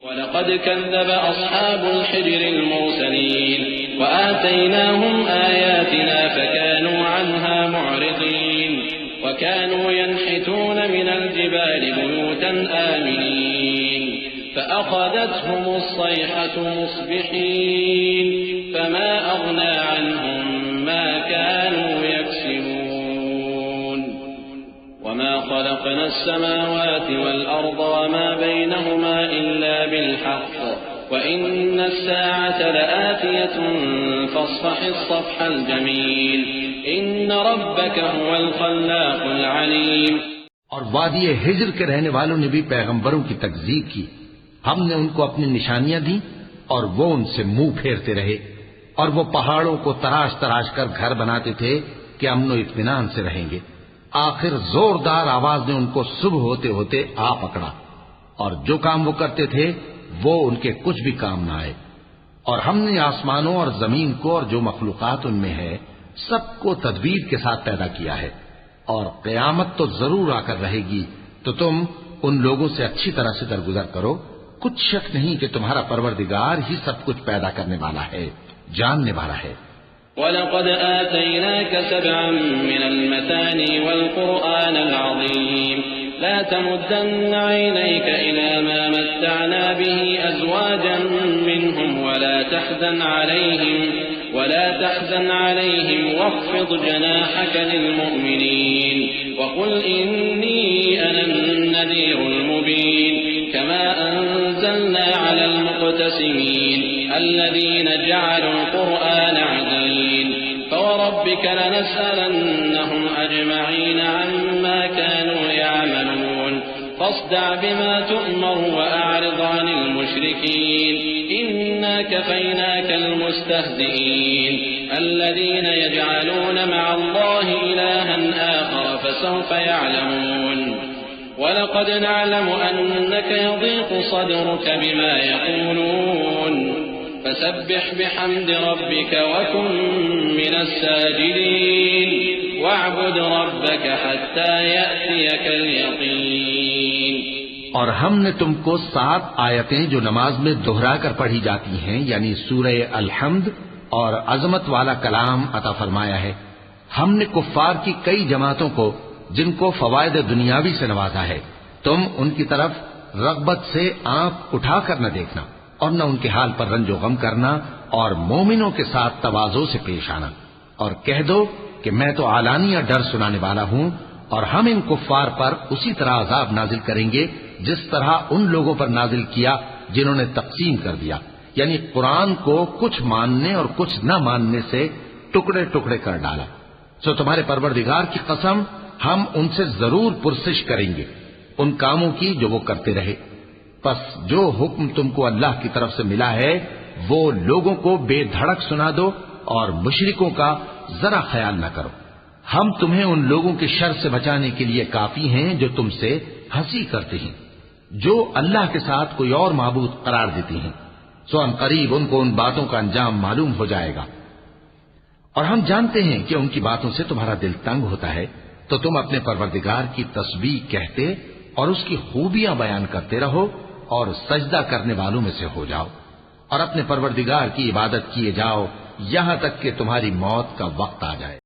वलक़द कज़्ज़ब अस्हाबुल हिज्रिल मुरसलीन वआतैनाहुम आयातिना फकानू अन्हा मुअरिदीन वकानू यनहितून मिनल जिबालि बुयूतन आमिनीन फ़अख़ज़तहुमुस सैहतु मुस्बिहीन फ़मा अग़ना अन्हुम मा कानू यक्सिबून वमा ख़लक़नस समावाति वल अर्ज़ वमा बैनहुमा इल्ला बिलहक़्क़ वइन्नस साअत लआतियतुन फ़स्फ़हिस सफ़हल जमील इन्न रब्बक हुवल ख़ल्लाक़ुल अलीम। और वादी हिज्र के रहने वालों ने भी पैगंबरों की तकज़ीब की। हमने उनको अपनी निशानियां दी और वो उनसे मुंह फेरते रहे, और वो पहाड़ों को तराश तराश कर घर बनाते थे कि अमन और इत्मीनान से रहेंगे। आखिर जोरदार आवाज ने उनको सुबह होते होते आ पकड़ा, और जो काम वो करते थे वो उनके कुछ भी काम न आए। और हमने आसमानों और जमीन को और जो मखलूकात उनमें है सबको तदबीर के साथ पैदा किया है, और क़यामत तो जरूर आकर रहेगी, तो तुम उन लोगों से अच्छी तरह से दरगुजर करो। कुछ शक नहीं कि तुम्हारा परवरदिगार ही सब कुछ पैदा करने वाला है, जानने वाला है। वलक़द आतैनाक सबअन मिनल मसानी वल क़ुरआनिल अज़ीम ला तमुद्दन्न ऐनैक इला मा मत्तअना बिही अज़वाजन मिनहुम वला तहज़न अलैहिम वख़्फ़िद जनाहक लिलमुअ्मिनीन वक़ुल इन्नी अनन-नज़ीरुल मुबीन कमा अंज़लना अलल मुक़्तसिमीन अल्लज़ीना जअलुल क़ुरआन अज़ीम फवरब्बिक लनसअलन्नहुम अजमईन अम्मा कानू यअमलून फस्दअ बिमा तु'मर वअ'रिض अनिल मुश्रिकीन इन्ना कफ़ैनाकल मुस्तहज़िईन अल्लज़ीना यजअलूना मअल्लाहि इलाहन आख़र फसawfa यअलमून वलक़द नअलमु अन्नक यज़ीक़ु सदरुक बिमा यक़ूलून फसब्बिह बिहम्दि रब्बिक वकुन मिनस साजिदीन वअ'बुद रब्बक हत्ता यअतियकल यक़ीन। और हमने तुमको 7 आयतें जो नमाज में दोहरा कर पढ़ी जाती हैं, यानी सूरह अल-हम्द और अजमत वाला कलाम अता फरमाया है। हमने कुफ्फार की कई जमातों को जिनको फवायद दुनियावी से नवाजा है, तुम उनकी तरफ रग़बत से आंख उठाकर न देखना और न उनके हाल पर रंजो गम करना, और मोमिनों के साथ तवाज़ो से पेश आना, और कह दो कि मैं तो आलानिया डर सुनाने वाला हूं, और हम इन कुफ्फार पर उसी तरह अजाब नाजिल करेंगे जिस तरह उन लोगों पर नाजिल किया जिन्होंने तक़सीम कर दिया, यानी कुरान को कुछ मानने और कुछ न मानने से टुकड़े टुकड़े कर डाला। सो तुम्हारे परवरदिगार की कसम, हम उनसे जरूर पुरसिश करेंगे उन कामों की जो वो करते रहे। बस जो हुक्म तुमको अल्लाह की तरफ से मिला है वो लोगों को बेधड़क सुना दो, और मुशरिकों का जरा ख्याल न करो। हम तुम्हें उन लोगों के शर से बचाने के लिए काफी हैं जो तुमसे हंसी करते हैं, जो अल्लाह के साथ कोई और माबूद करार देते हैं। सो अनकरीब उनको उन बातों का अंजाम मालूम हो जाएगा। और हम जानते हैं कि उनकी बातों से तुम्हारा दिल तंग होता है, तो तुम अपने परवरदिगार की तस्बीह कहते और उसकी खूबियां बयान करते रहो, और सजदा करने वालों में से हो जाओ, और अपने परवरदिगार की इबादत किए जाओ यहां तक कि तुम्हारी मौत का वक्त आ जाए।